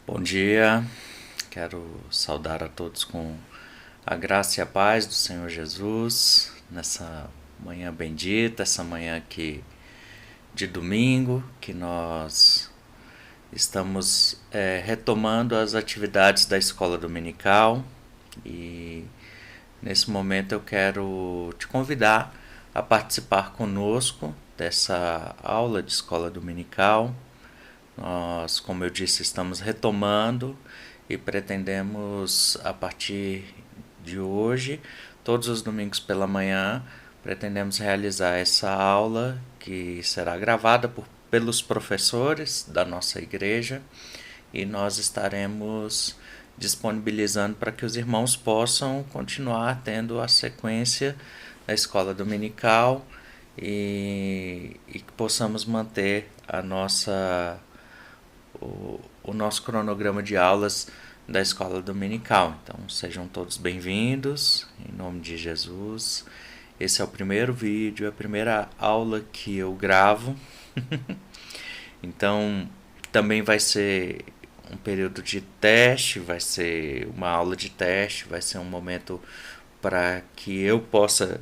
Bom dia, quero saudar a todos com a graça e a paz do Senhor Jesus nessa manhã bendita, essa manhã aqui de domingo, que nós estamos retomando as atividades da escola dominical e nesse momento eu quero te convidar a participar conosco dessa aula de escola dominical. Nós, como eu disse, estamos retomando e pretendemos, a partir de hoje, todos os domingos pela manhã, pretendemos realizar essa aula que será gravada pelos professores da nossa igreja e nós estaremos disponibilizando para que os irmãos possam continuar tendo a sequência da escola dominical e que possamos manter o nosso cronograma de aulas da escola dominical. Então sejam todos bem-vindos, em nome de Jesus. Esse é o primeiro vídeo, a primeira aula que eu gravo. Então também vai ser um período de teste, vai ser uma aula de teste, vai ser um momento para que eu possa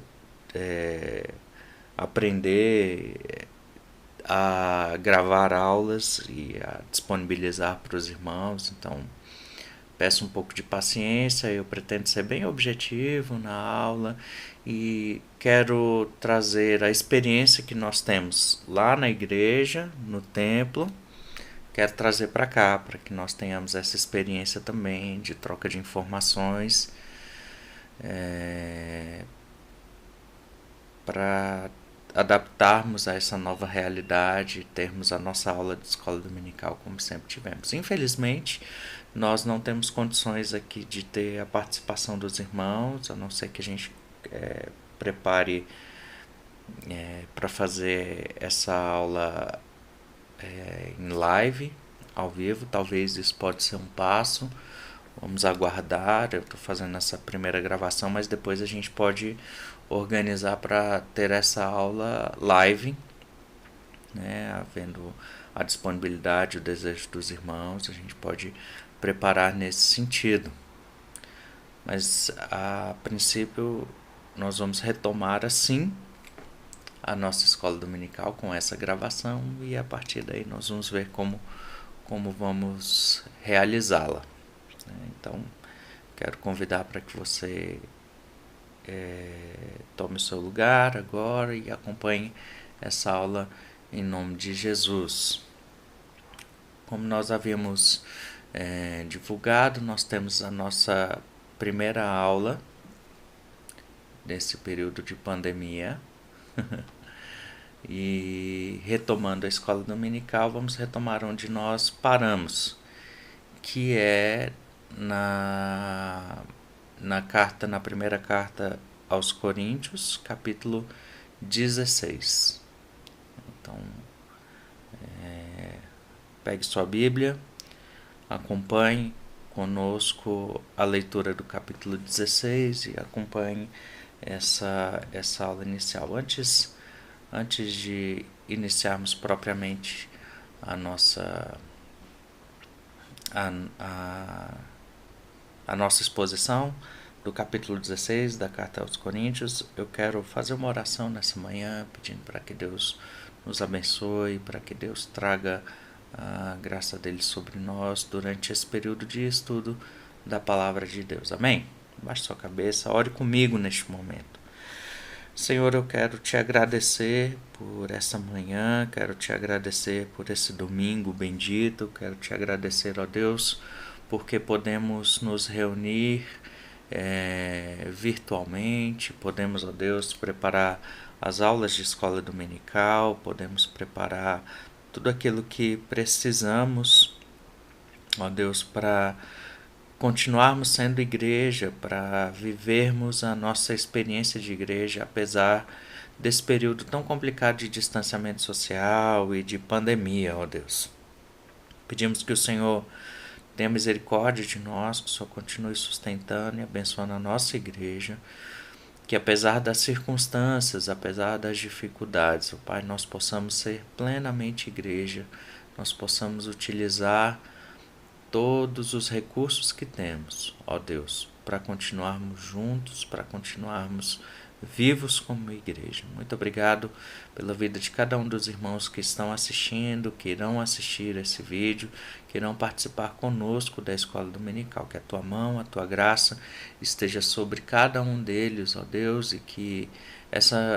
aprender a gravar aulas e a disponibilizar para os irmãos. Então, peço um pouco de paciência, eu pretendo ser bem objetivo na aula e quero trazer a experiência que nós temos lá na igreja, no templo, quero trazer para cá, para que nós tenhamos essa experiência também de troca de informações, para adaptarmos a essa nova realidade, termos a nossa aula de escola dominical como sempre tivemos. Infelizmente, nós não temos condições aqui de ter a participação dos irmãos, a não ser que a gente prepare para fazer essa aula em live, ao vivo. Talvez isso pode ser um passo. Vamos aguardar. Eu estou fazendo essa primeira gravação, mas depois a gente pode organizar para ter essa aula live, né? Havendo a disponibilidade, o desejo dos irmãos, a gente pode preparar nesse sentido. Mas a princípio nós vamos retomar assim a nossa escola dominical com essa gravação e a partir daí nós vamos ver como vamos realizá-la. Então, quero convidar para que você tome o seu lugar agora e acompanhe essa aula em nome de Jesus. Como nós havíamos divulgado, nós temos a nossa primeira aula nesse período de pandemia. E retomando a escola dominical, vamos retomar onde nós paramos, que é na primeira carta aos Coríntios, capítulo 16. Então, pegue sua Bíblia, acompanhe conosco a leitura do capítulo 16 e acompanhe essa aula inicial. Antes de iniciarmos propriamente a nossa a nossa exposição do capítulo 16 da carta aos Coríntios, eu quero fazer uma oração nessa manhã, pedindo para que Deus nos abençoe, para que Deus traga a graça dele sobre nós durante esse período de estudo da palavra de Deus. Amém? Baixe sua cabeça, ore comigo neste momento. Senhor, eu quero te agradecer por essa manhã, quero te agradecer por esse domingo bendito, quero te agradecer, ó Deus, porque podemos nos reunir virtualmente, podemos, ó Deus, preparar as aulas de escola dominical, podemos preparar tudo aquilo que precisamos, ó Deus, para continuarmos sendo igreja, para vivermos a nossa experiência de igreja, apesar desse período tão complicado de distanciamento social e de pandemia, ó Deus. Pedimos que o Senhor tenha misericórdia de nós, que o Senhor continue sustentando e abençoando a nossa igreja, que apesar das circunstâncias, apesar das dificuldades, ó Pai, nós possamos ser plenamente igreja, nós possamos utilizar todos os recursos que temos, ó Deus, para continuarmos juntos, para continuarmos vivos como igreja. Muito obrigado pela vida de cada um dos irmãos que estão assistindo, que irão assistir esse vídeo, que irão participar conosco da escola dominical. Que a tua mão, a tua graça esteja sobre cada um deles, ó Deus, e que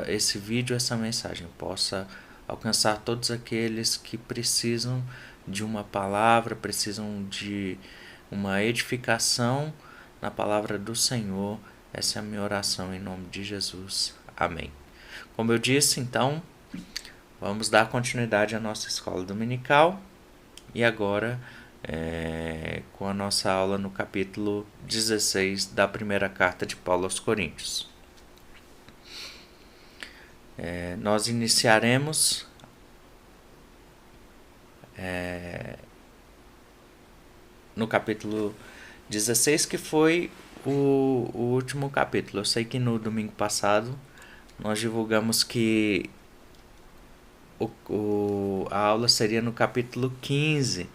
esse vídeo, essa mensagem possa alcançar todos aqueles que precisam de uma palavra, precisam de uma edificação na palavra do Senhor. Essa é a minha oração em nome de Jesus. Amém. Como eu disse, então, vamos dar continuidade à nossa escola dominical. E agora, com a nossa aula no capítulo 16 da primeira carta de Paulo aos Coríntios. Nós iniciaremos no capítulo 16, que foi o último capítulo. Eu sei que no domingo passado nós divulgamos que a aula seria no capítulo 15,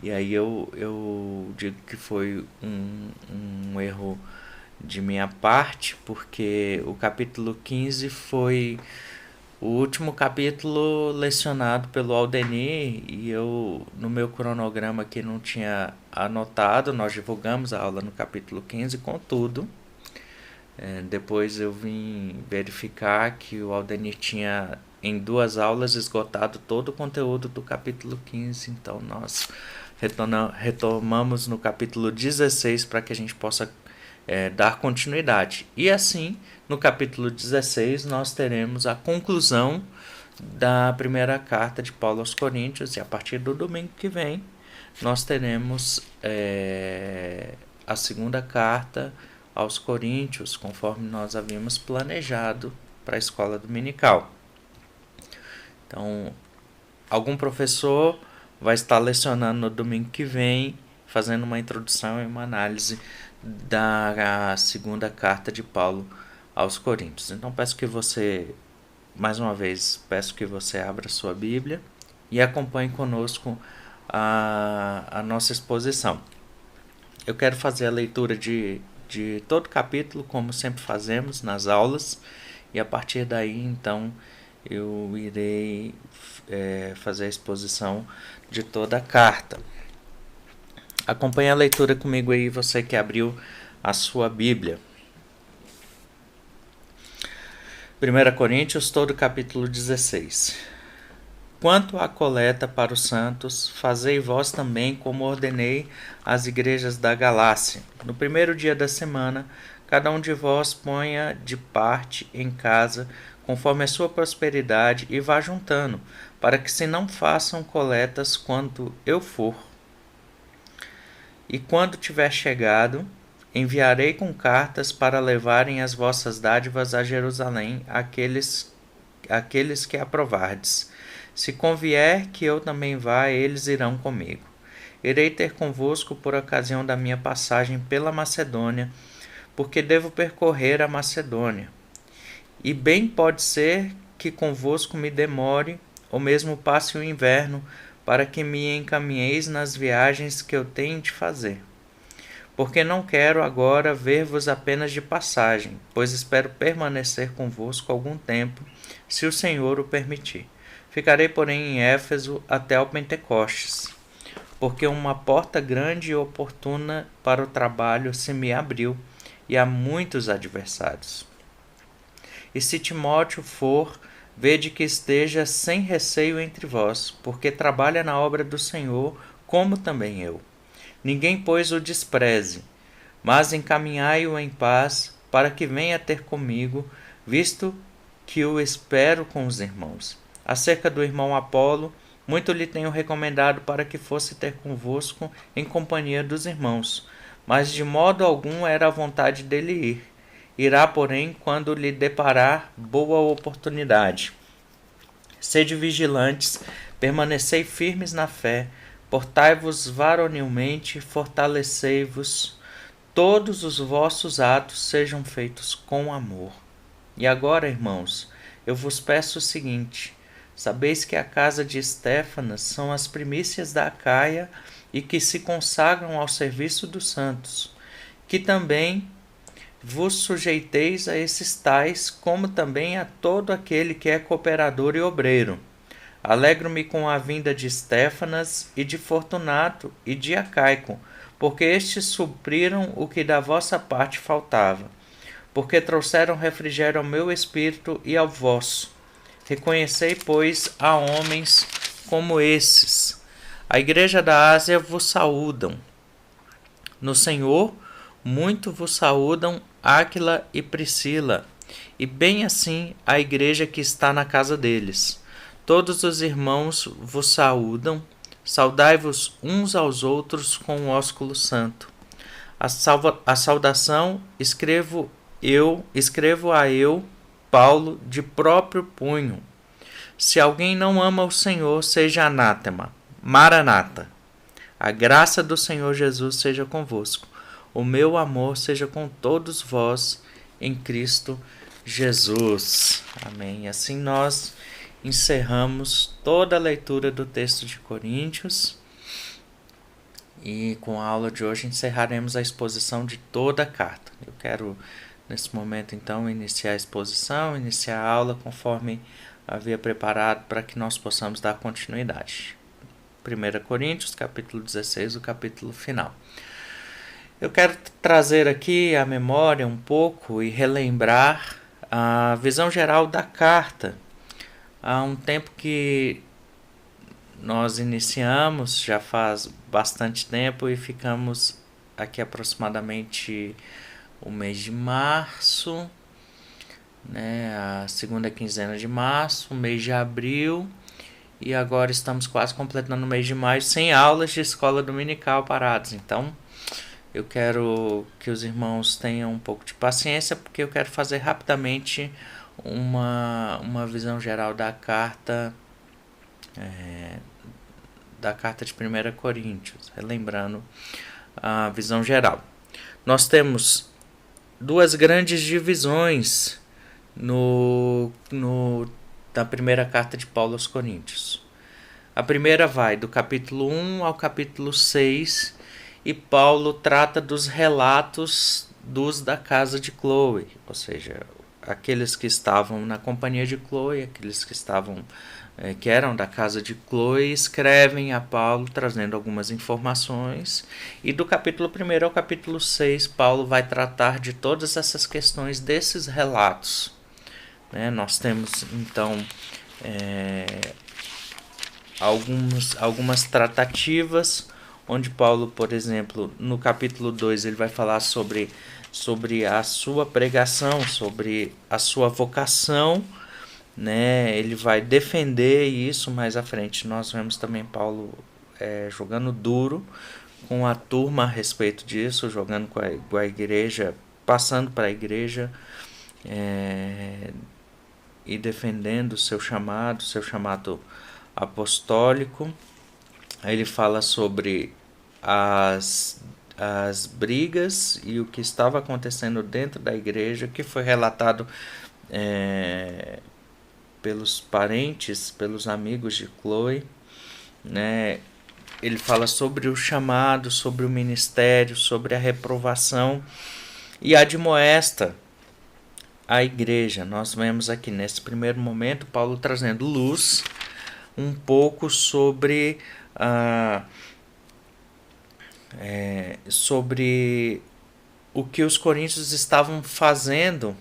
e aí eu digo que foi um erro de minha parte, porque o capítulo 15 foi o último capítulo lecionado pelo Aldenir, e eu, no meu cronograma aqui, não tinha anotado. Nós divulgamos a aula no capítulo 15, contudo, depois eu vim verificar que o Aldenir tinha, em 2 aulas, esgotado todo o conteúdo do capítulo 15, então nós retomamos no capítulo 16 para que a gente possa dar continuidade. E assim, no capítulo 16, nós teremos a conclusão da primeira carta de Paulo aos Coríntios, e a partir do domingo que vem, nós teremos a segunda carta aos Coríntios, conforme nós havíamos planejado para a escola dominical. Então, algum professor vai estar lecionando no domingo que vem, fazendo uma introdução e uma análise da segunda carta de Paulo aos Coríntios. Então peço que você, mais uma vez, abra sua Bíblia e acompanhe conosco a nossa exposição. Eu quero fazer a leitura de todo o capítulo, como sempre fazemos nas aulas, e a partir daí, então, eu irei fazer a exposição de toda a carta. Acompanhe a leitura comigo aí, você que abriu a sua Bíblia. 1 Coríntios, todo o capítulo 16. Quanto à coleta para os santos, fazei vós também como ordenei às igrejas da Galácia. No primeiro dia da semana, cada um de vós ponha de parte em casa, conforme a sua prosperidade, e vá juntando, para que se não façam coletas quando eu for. E quando tiver chegado, enviarei com cartas para levarem as vossas dádivas a Jerusalém, aqueles que aprovardes. Se convier que eu também vá, eles irão comigo. Irei ter convosco por ocasião da minha passagem pela Macedônia, porque devo percorrer a Macedônia. E bem pode ser que convosco me demore, ou mesmo passe o inverno, para que me encaminheis nas viagens que eu tenho de fazer. Porque não quero agora ver-vos apenas de passagem, pois espero permanecer convosco algum tempo, se o Senhor o permitir. Ficarei, porém, em Éfeso até ao Pentecostes, porque uma porta grande e oportuna para o trabalho se me abriu, e há muitos adversários. E se Timóteo for, vede que esteja sem receio entre vós, porque trabalha na obra do Senhor, como também eu. Ninguém, pois, o despreze, mas encaminhai-o em paz, para que venha ter comigo, visto que o espero com os irmãos. Acerca do irmão Apolo, muito lhe tenho recomendado para que fosse ter convosco em companhia dos irmãos, mas de modo algum era a vontade dele ir. Irá, porém, quando lhe deparar boa oportunidade. Sede vigilantes, permanecei firmes na fé, portai-vos varonilmente, fortalecei-vos, todos os vossos atos sejam feitos com amor. E agora, irmãos, eu vos peço o seguinte: sabeis que a casa de Estéfanas são as primícias da Acaia, e que se consagram ao serviço dos santos, que também vos sujeiteis a esses tais, como também a todo aquele que é cooperador e obreiro. Alegro-me com a vinda de Estéfanas e de Fortunato e de Acaico, porque estes supriram o que da vossa parte faltava, porque trouxeram refrigério ao meu espírito e ao vosso. Reconhecei, pois, a homens como esses. A igreja da Ásia vos saúdam. No Senhor, muito vos saúdam Áquila e Priscila, e bem assim a igreja que está na casa deles. Todos os irmãos vos saúdam. Saudai-vos uns aos outros com o ósculo santo. A saudação escrevo a eu, Paulo, de próprio punho. Se alguém não ama o Senhor, seja anátema. Maranata. A graça do Senhor Jesus seja convosco. O meu amor seja com todos vós em Cristo Jesus. Amém. Assim nós encerramos toda a leitura do texto de Coríntios. E com a aula de hoje encerraremos a exposição de toda a carta. Eu quero, nesse momento, então, iniciar a exposição, iniciar a aula conforme havia preparado para que nós possamos dar continuidade. 1 Coríntios, capítulo 16, o capítulo final. Eu quero trazer aqui à memória um pouco e relembrar a visão geral da carta. Há um tempo que nós iniciamos, já faz bastante tempo, e ficamos aqui aproximadamente o mês de março, né, a segunda quinzena de março, o mês de abril, e agora estamos quase completando o mês de maio sem aulas de escola dominical paradas. Então, eu quero que os irmãos tenham um pouco de paciência, porque eu quero fazer rapidamente uma visão geral da carta de 1 Coríntios, relembrando a visão geral. Nós temos duas grandes divisões na primeira carta de Paulo aos Coríntios. A primeira vai do capítulo 1 ao capítulo 6, e Paulo trata dos relatos dos da casa de Chloe, ou seja, aqueles que estavam na companhia de Chloe, aqueles que eram da casa de Chloe, escrevem a Paulo trazendo algumas informações, e do capítulo 1 ao capítulo 6 Paulo vai tratar de todas essas questões desses relatos. Nós temos então algumas tratativas, onde Paulo, por exemplo, no capítulo 2 ele vai falar sobre a sua pregação, sobre a sua vocação, ele vai defender isso. Mais à frente nós vemos também Paulo jogando duro com a turma a respeito disso, jogando com a igreja, passando para a igreja e defendendo o seu chamado apostólico. Aí ele fala sobre as brigas e o que estava acontecendo dentro da igreja, que foi relatado pelos parentes, pelos amigos de Chloe. Ele fala sobre o chamado, sobre o ministério, sobre a reprovação, e admoesta a igreja. Nós vemos aqui nesse primeiro momento Paulo trazendo luz um pouco sobre o que os coríntios estavam fazendo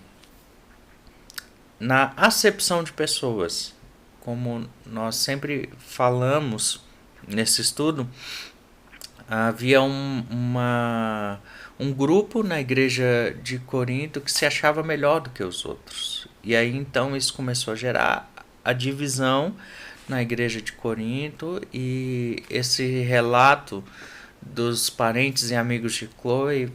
na acepção de pessoas. Como nós sempre falamos nesse estudo, havia um grupo na igreja de Corinto que se achava melhor do que os outros. E aí então isso começou a gerar a divisão na igreja de Corinto, e esse relato dos parentes e amigos de Chloe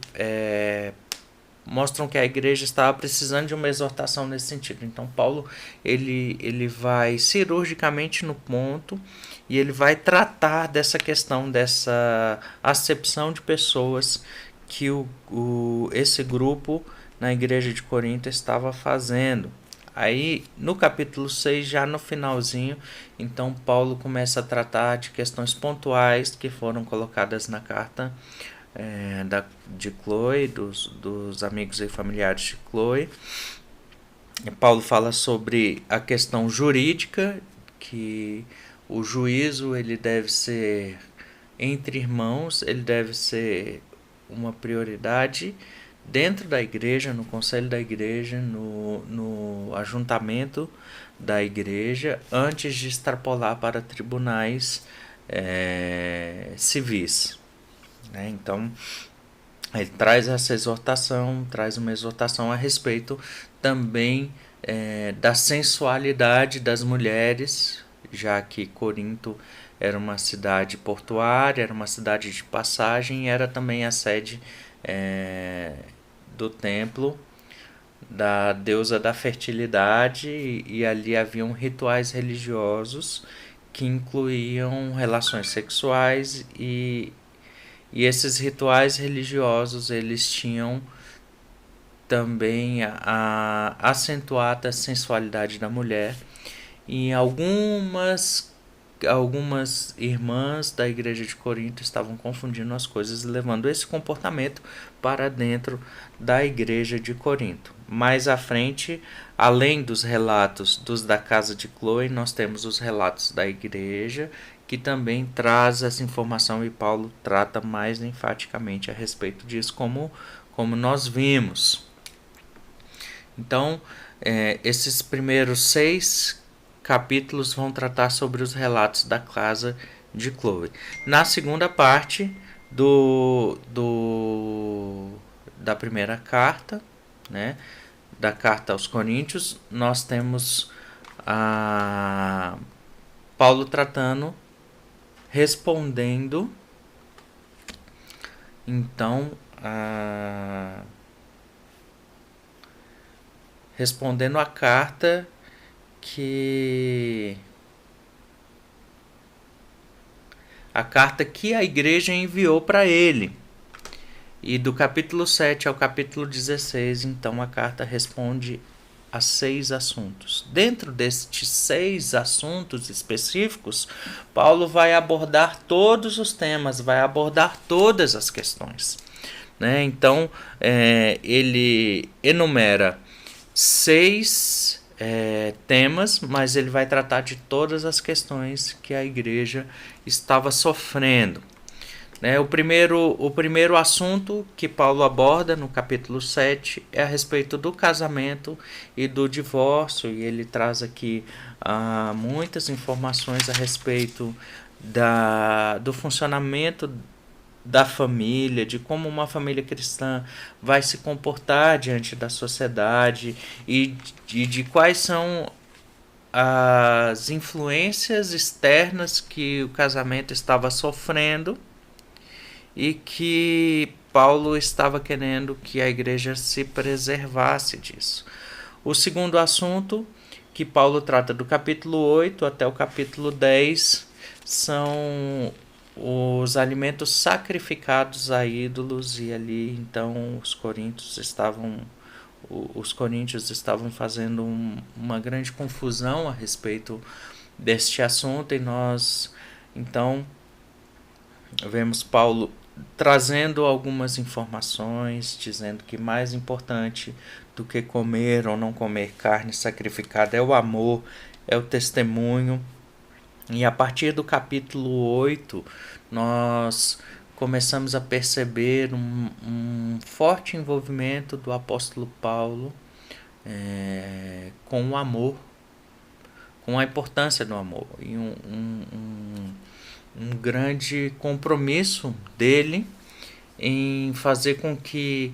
mostram que a igreja estava precisando de uma exortação nesse sentido. Então Paulo ele vai cirurgicamente no ponto, e ele vai tratar dessa questão, dessa acepção de pessoas que esse grupo na igreja de Corinto estava fazendo. Aí, no capítulo 6, já no finalzinho, então Paulo começa a tratar de questões pontuais que foram colocadas na carta de Chloe, dos amigos e familiares de Chloe. Paulo fala sobre a questão jurídica, que o juízo ele deve ser entre irmãos, ele deve ser uma prioridade dentro da igreja, no conselho da igreja, no ajuntamento da igreja, antes de extrapolar para tribunais civis. Né? Então, ele traz essa exortação, traz uma exortação a respeito também da sensualidade das mulheres, já que Corinto era uma cidade portuária, era uma cidade de passagem e era também a sede do templo da deusa da fertilidade, e ali haviam rituais religiosos que incluíam relações sexuais, e esses rituais religiosos eles tinham também a acentuada sensualidade da mulher. E algumas irmãs da igreja de Corinto estavam confundindo as coisas e levando esse comportamento para dentro da igreja de Corinto. Mais à frente, além dos relatos dos da casa de Chloe, nós temos os relatos da igreja, que também traz essa informação, e Paulo trata mais enfaticamente a respeito disso, como nós vimos. Então, esses primeiros 6 capítulos vão tratar sobre os relatos da casa de Chloe. Na segunda parte da primeira carta, né, da carta aos Coríntios, nós temos Paulo respondendo, então, respondendo a carta que a igreja enviou para ele. E do capítulo 7 ao capítulo 16, então a carta responde a 6 assuntos. Dentro destes 6 assuntos específicos, Paulo vai abordar todos os temas, vai abordar todas as questões. Né? Então, ele enumera 6 temas, mas ele vai tratar de todas as questões que a igreja estava sofrendo. Né? O primeiro assunto que Paulo aborda no capítulo 7 é a respeito do casamento e do divórcio, e ele traz aqui muitas informações a respeito do funcionamento da família, de como uma família cristã vai se comportar diante da sociedade, e de quais são as influências externas que o casamento estava sofrendo e que Paulo estava querendo que a igreja se preservasse disso. O segundo assunto que Paulo trata do capítulo 8 até o capítulo 10 são os alimentos sacrificados a ídolos, e ali então os coríntios estavam fazendo uma grande confusão a respeito deste assunto, e nós então vemos Paulo trazendo algumas informações, dizendo que mais importante do que comer ou não comer carne sacrificada é o amor, é o testemunho. E a partir do capítulo 8, nós começamos a perceber um forte envolvimento do apóstolo Paulo com o amor, com a importância do amor, e um grande compromisso dele em fazer com que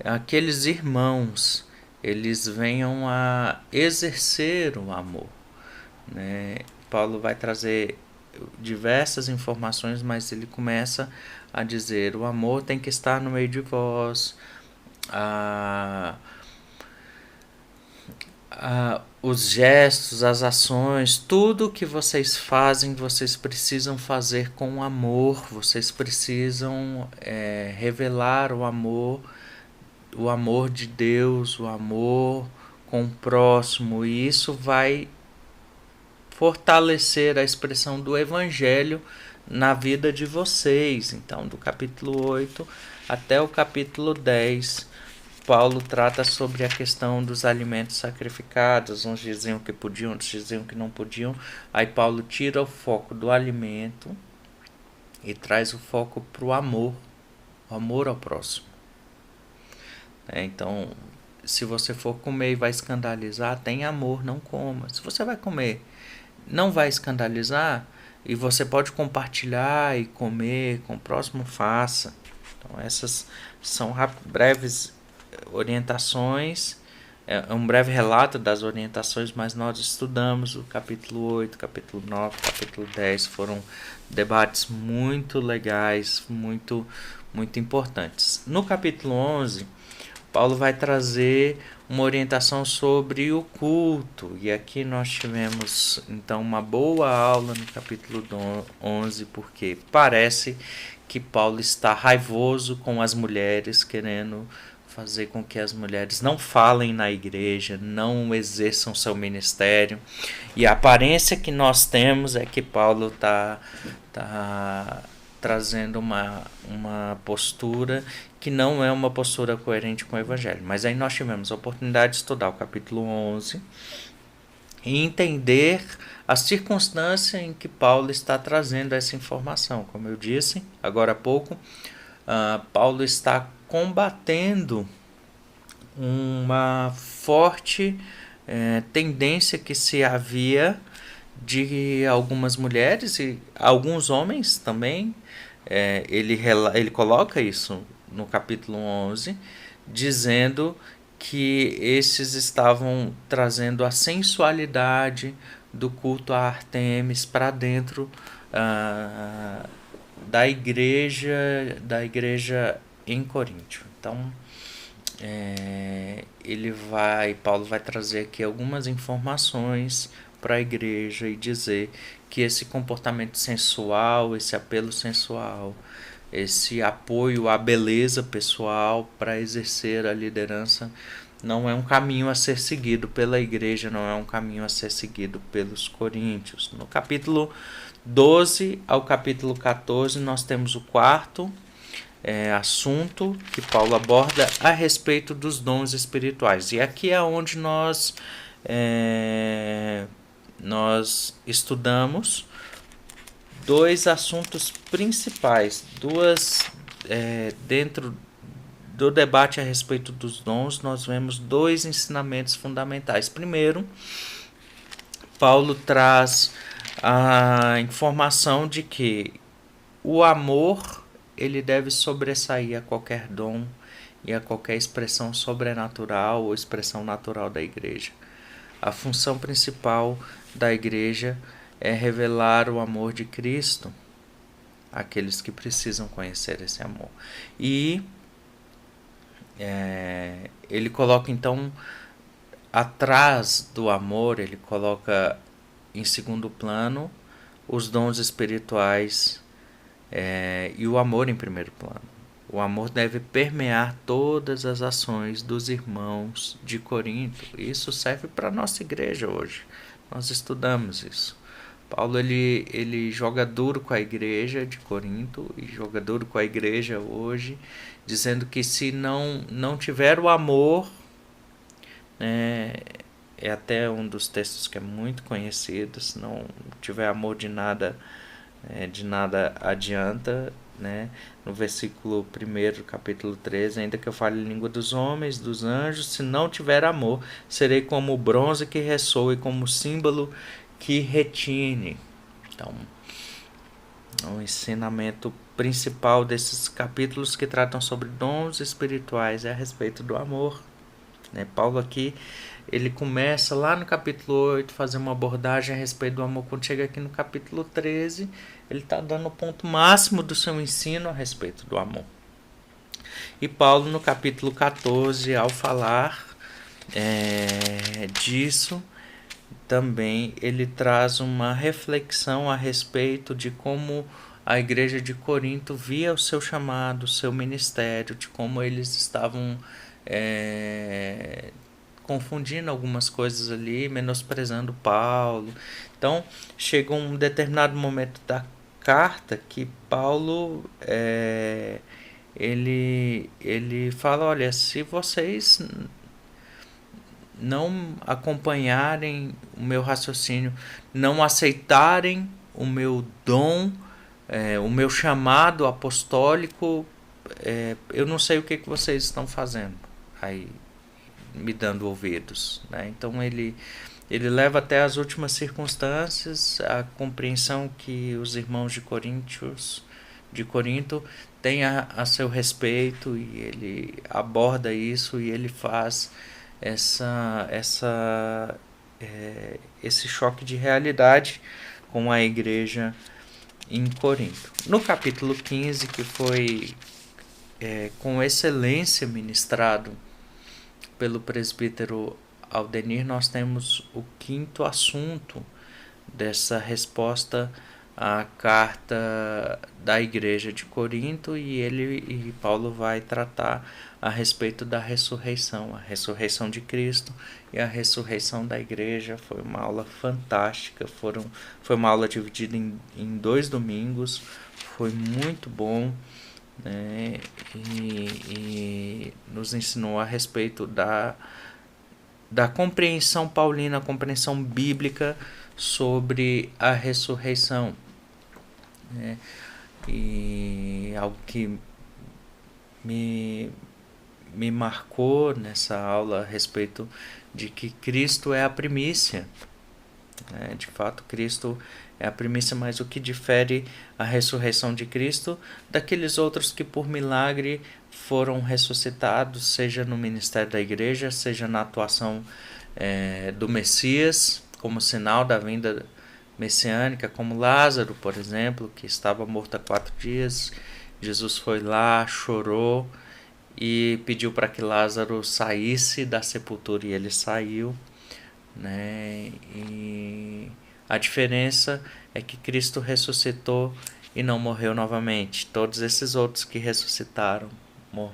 aqueles irmãos eles venham a exercer o amor. Né? Paulo vai trazer diversas informações, mas ele começa a dizer: o amor tem que estar no meio de vós, os gestos, as ações, tudo que vocês fazem, vocês precisam fazer com amor, vocês precisam revelar o amor de Deus, o amor com o próximo, e isso vai fortalecer a expressão do evangelho na vida de vocês. Então, do capítulo 8 até o capítulo 10, Paulo trata sobre a questão dos alimentos sacrificados. Uns diziam que podiam, outros diziam que não podiam. Aí Paulo tira o foco do alimento e traz o foco para o amor ao próximo. Então, se você for comer e vai escandalizar, tem amor, não coma. Se você vai comer, não vai escandalizar, e você pode compartilhar e comer com o próximo, faça. Então, essas são breves orientações, é um breve relato das orientações, mas nós estudamos o capítulo 8, capítulo 9, capítulo 10, foram debates muito legais, muito importantes. No capítulo 11, Paulo vai trazer uma orientação sobre o culto, e aqui nós tivemos então uma boa aula no capítulo 11, porque parece que Paulo está raivoso com as mulheres, querendo fazer com que as mulheres não falem na igreja, não exerçam seu ministério. E a aparência que nós temos é que Paulo está trazendo uma postura que não é uma postura coerente com o evangelho. Mas aí nós tivemos a oportunidade de estudar o capítulo 11 e entender a circunstância em que Paulo está trazendo essa informação. Como eu disse agora há pouco, Paulo está combatendo uma forte tendência que se havia de algumas mulheres e alguns homens também. Ele coloca isso no capítulo 11, dizendo que esses estavam trazendo a sensualidade do culto a Artemis para dentro da igreja em Coríntio. Então, Paulo vai trazer aqui algumas informações para a igreja e dizer que esse comportamento sensual, esse apelo sensual, esse apoio à beleza pessoal para exercer a liderança não é um caminho a ser seguido pela igreja, não é um caminho a ser seguido pelos coríntios. No capítulo 12 ao capítulo 14 nós temos o quarto assunto que Paulo aborda a respeito dos dons espirituais. E aqui é onde nós estudamos dois assuntos principais, dentro do debate a respeito dos dons, nós vemos dois ensinamentos fundamentais. Primeiro, Paulo traz a informação de que o amor ele deve sobressair a qualquer dom e a qualquer expressão sobrenatural ou expressão natural da igreja. A função principal da igreja é revelar o amor de Cristo àqueles que precisam conhecer esse amor. E ele coloca então atrás do amor, ele coloca em segundo plano os dons espirituais e o amor em primeiro plano. O amor deve permear todas as ações dos irmãos de Corinto. Isso serve para a nossa igreja hoje. Nós estudamos isso. Paulo ele joga duro com a igreja de Corinto e joga duro com a igreja hoje, dizendo que se não tiver o amor, é até um dos textos que é muito conhecido, se não tiver amor de nada adianta, né? No versículo 1 do capítulo 13, ainda que eu fale língua dos homens, dos anjos, se não tiver amor, serei como o bronze que ressoa e como o símbolo que retine. Então, o ensinamento principal desses capítulos que tratam sobre dons espirituais é a respeito do amor. Paulo aqui, ele começa lá no capítulo 8 fazer uma abordagem a respeito do amor. Quando chega aqui no capítulo 13, ele está dando o ponto máximo do seu ensino a respeito do amor. E Paulo no capítulo 14, ao falar disso, também ele traz uma reflexão a respeito de como a igreja de Corinto via o seu chamado, o seu ministério, de como eles estavam confundindo algumas coisas ali, menosprezando Paulo. Então, chega um determinado momento da carta que Paulo ele fala, olha, se vocês não acompanharem o meu raciocínio, não aceitarem o meu dom, o meu chamado apostólico, eu não sei o que vocês estão fazendo aí, me dando ouvidos, né? Então ele leva até as últimas circunstâncias a compreensão que os irmãos de Corinto têm a seu respeito, e ele aborda isso e ele faz esse choque de realidade com a igreja em Corinto. No capítulo 15, que foi com excelência ministrado pelo presbítero Aldenir, nós temos o quinto assunto dessa resposta à carta da igreja de Corinto, e Paulo vai tratar a respeito da ressurreição, a ressurreição de Cristo e a ressurreição da igreja. Foi uma aula fantástica, foi uma aula dividida em 2 domingos, foi muito bom, né? E nos ensinou a respeito da compreensão paulina, a compreensão bíblica sobre a ressurreição, né? E algo que me marcou nessa aula a respeito de que Cristo é a primícia, né? De fato, Cristo é a primícia, mas o que difere a ressurreição de Cristo daqueles outros que por milagre foram ressuscitados, seja no ministério da igreja, seja na atuação do Messias, como sinal da vinda messiânica, como Lázaro, por exemplo, que estava morto há 4 dias. Jesus foi lá, chorou e pediu para que Lázaro saísse da sepultura, e ele saiu, né? E a diferença é que Cristo ressuscitou e não morreu novamente. Todos esses outros que ressuscitaram,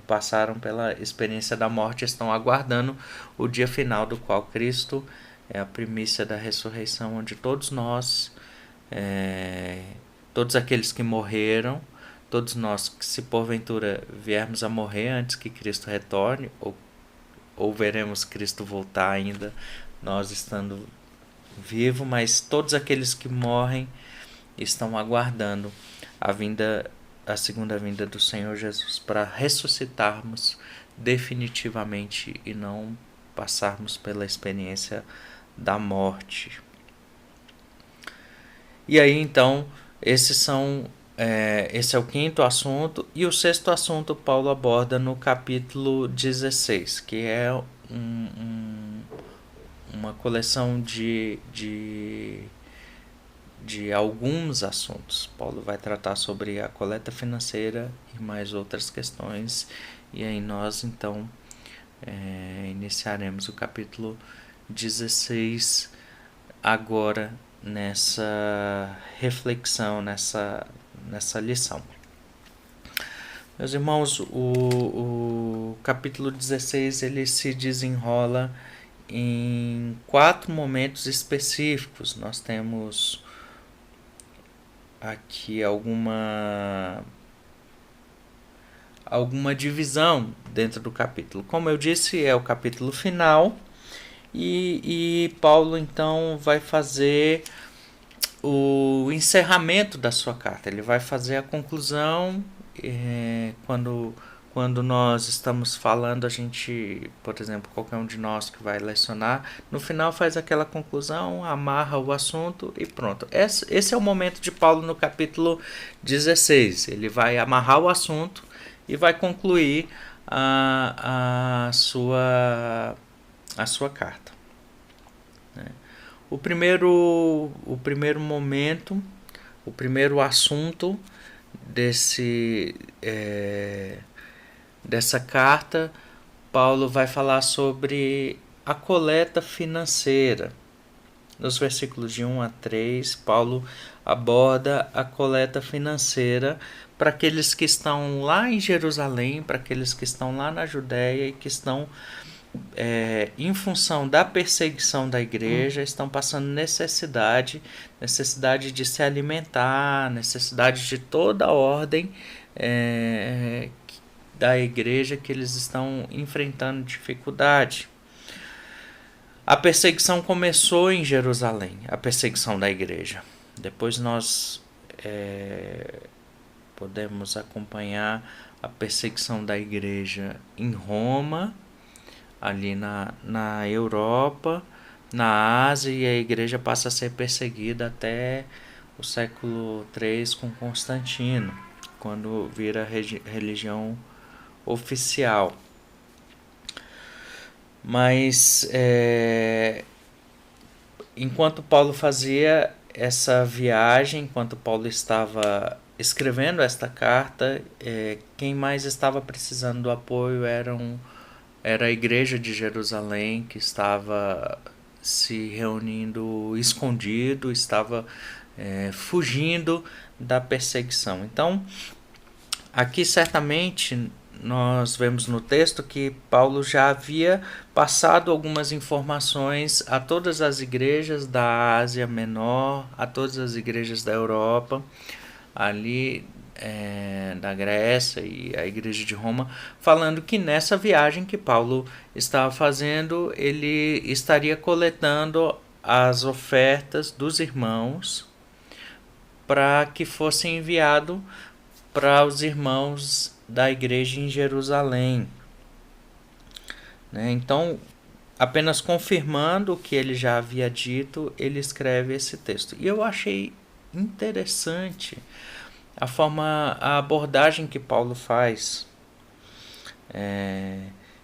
passaram pela experiência da morte, estão aguardando o dia final, do qual Cristo é a primícia da ressurreição, onde todos nós, todos aqueles que morreram, todos nós que, se porventura viermos a morrer antes que Cristo retorne, ou veremos Cristo voltar ainda, nós estando vivo, mas todos aqueles que morrem estão aguardando a segunda vinda do Senhor Jesus, para ressuscitarmos definitivamente e não passarmos pela experiência da morte. E aí então, esse é o quinto assunto. E o sexto assunto Paulo aborda no capítulo 16, que é uma coleção de alguns assuntos. Paulo vai tratar sobre a coleta financeira e mais outras questões, e aí nós então iniciaremos o capítulo 16 agora, nessa reflexão, nessa lição. Meus irmãos, o capítulo 16 ele se desenrola em 4 momentos específicos. Nós temos aqui alguma divisão dentro do capítulo. Como eu disse, é o capítulo final, e Paulo então vai fazer o encerramento da sua carta. Ele vai fazer a conclusão. Quando nós estamos falando, a gente, por exemplo, qualquer um de nós que vai lecionar, no final faz aquela conclusão, amarra o assunto e pronto. Esse é o momento de Paulo no capítulo 16. Ele vai amarrar o assunto e vai concluir a sua carta. O primeiro momento, o primeiro assunto dessa carta, Paulo vai falar sobre a coleta financeira. Nos versículos de 1 a 3, Paulo aborda a coleta financeira para aqueles que estão lá em Jerusalém, para aqueles que estão lá na Judéia e que estão em função da perseguição da igreja, estão passando necessidade de se alimentar, necessidade de toda a ordem da igreja, que eles estão enfrentando dificuldade. A perseguição começou em Jerusalém, a perseguição da igreja. Depois nós podemos acompanhar a perseguição da igreja em Roma, ali na Europa, na Ásia, e a igreja passa a ser perseguida até o século III com Constantino, quando vira religião oficial. Mas enquanto Paulo fazia essa viagem, enquanto Paulo estava escrevendo esta carta, quem mais estava precisando do apoio era a igreja de Jerusalém, que estava se reunindo escondido, estava fugindo da perseguição. Então, aqui certamente nós vemos no texto que Paulo já havia passado algumas informações a todas as igrejas da Ásia Menor, a todas as igrejas da Europa, ali da Grécia e a igreja de Roma, falando que nessa viagem que Paulo estava fazendo, ele estaria coletando as ofertas dos irmãos para que fosse enviado para os irmãos da igreja em Jerusalém. Então, apenas confirmando o que ele já havia dito, ele escreve esse texto. E eu achei interessante a abordagem que Paulo faz.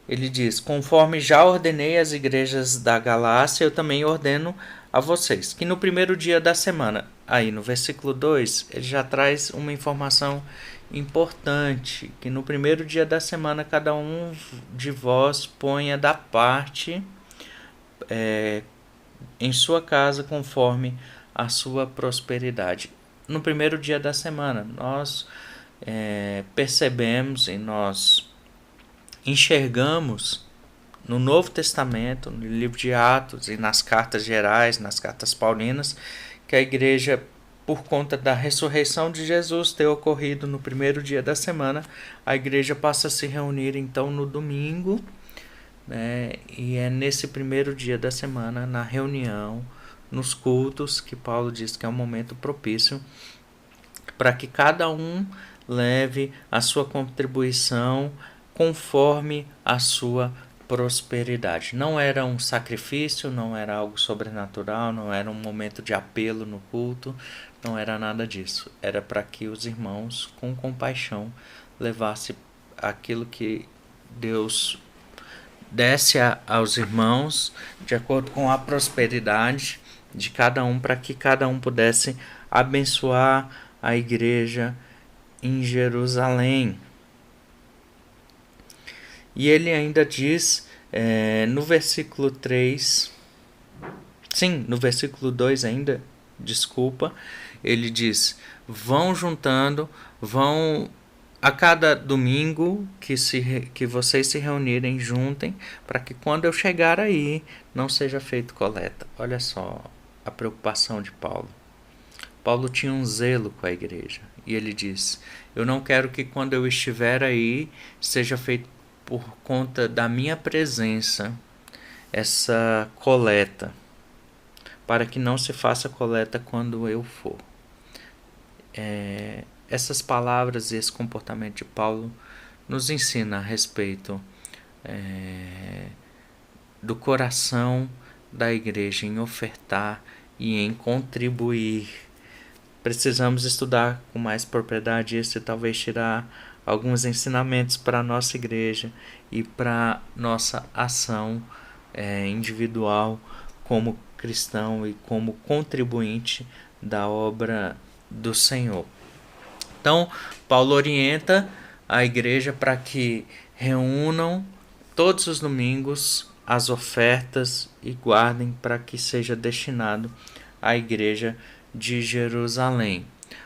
Ele diz: conforme já ordenei às igrejas da Galácia, eu também ordeno a vocês, que no primeiro dia da semana, aí no versículo 2, ele já traz uma informação importante, que no primeiro dia da semana cada um de vós ponha da parte em sua casa conforme a sua prosperidade. No primeiro dia da semana, nós percebemos e nós enxergamos no Novo Testamento, no livro de Atos e nas cartas gerais, nas cartas paulinas, que a igreja, por conta da ressurreição de Jesus ter ocorrido no primeiro dia da semana, a igreja passa a se reunir então no domingo, e é nesse primeiro dia da semana, na reunião, nos cultos, que Paulo diz que é um momento propício para que cada um leve a sua contribuição conforme a sua prosperidade. Não era um sacrifício, não era algo sobrenatural, não era um momento de apelo no culto, não era nada disso. Era para que os irmãos, com compaixão, levassem aquilo que Deus desse aos irmãos, de acordo com a prosperidade de cada um, para que cada um pudesse abençoar a igreja em Jerusalém. E ele ainda diz no versículo 3, no versículo 2 ainda, ele diz: vão juntando, vão a cada domingo que vocês se reunirem, juntem, para que quando eu chegar aí não seja feito coleta. Olha só a preocupação de Paulo. Paulo tinha um zelo com a igreja, e ele diz: eu não quero que quando eu estiver aí seja feito por conta da minha presença essa coleta, para que não se faça coleta quando eu for. Essas palavras e esse comportamento de Paulo nos ensina a respeito do coração da igreja em ofertar e em contribuir. Precisamos estudar com mais propriedade isso e talvez tirar alguns ensinamentos para a nossa igreja e para nossa ação individual como cristão e como contribuinte da obra do Senhor. Então, Paulo orienta a igreja para que reúnam todos os domingos as ofertas e guardem para que seja destinado à igreja de Jerusalém.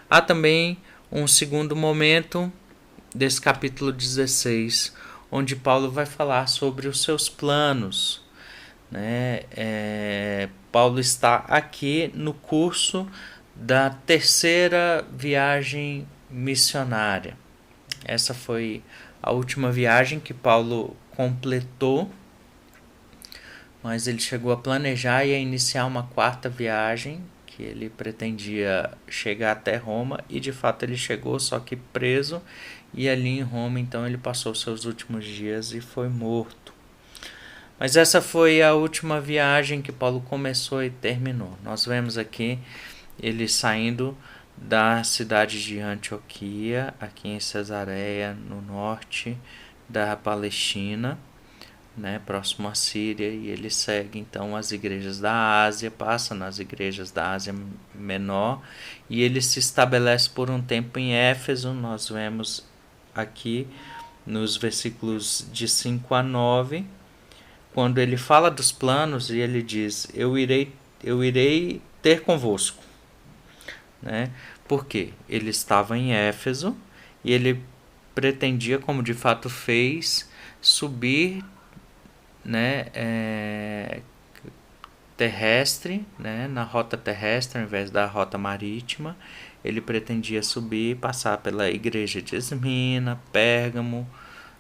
Há também um segundo momento desse capítulo 16, onde Paulo vai falar sobre os seus planos, né? Paulo está aqui no curso da terceira viagem missionária. Essa foi a última viagem que Paulo completou, mas ele chegou a planejar e a iniciar uma quarta viagem, que ele pretendia chegar até Roma, e de fato ele chegou, só que preso, e ali em Roma então ele passou seus últimos dias e foi morto. Mas essa foi a última viagem que Paulo começou e terminou. Nós vemos aqui ele saindo da cidade de Antioquia, aqui em Cesareia, no norte da Palestina, né, próximo à Síria, e ele segue então as igrejas da Ásia, passa nas igrejas da Ásia Menor, e ele se estabelece por um tempo em Éfeso. Nós vemos aqui nos versículos de 5 a 9, quando ele fala dos planos e ele diz: eu irei ter convosco, né? Porque ele estava em Éfeso e ele pretendia, como de fato fez, subir, né, terrestre, né, na rota terrestre ao invés da rota marítima. Ele pretendia subir e passar pela igreja de Esmina, Pérgamo,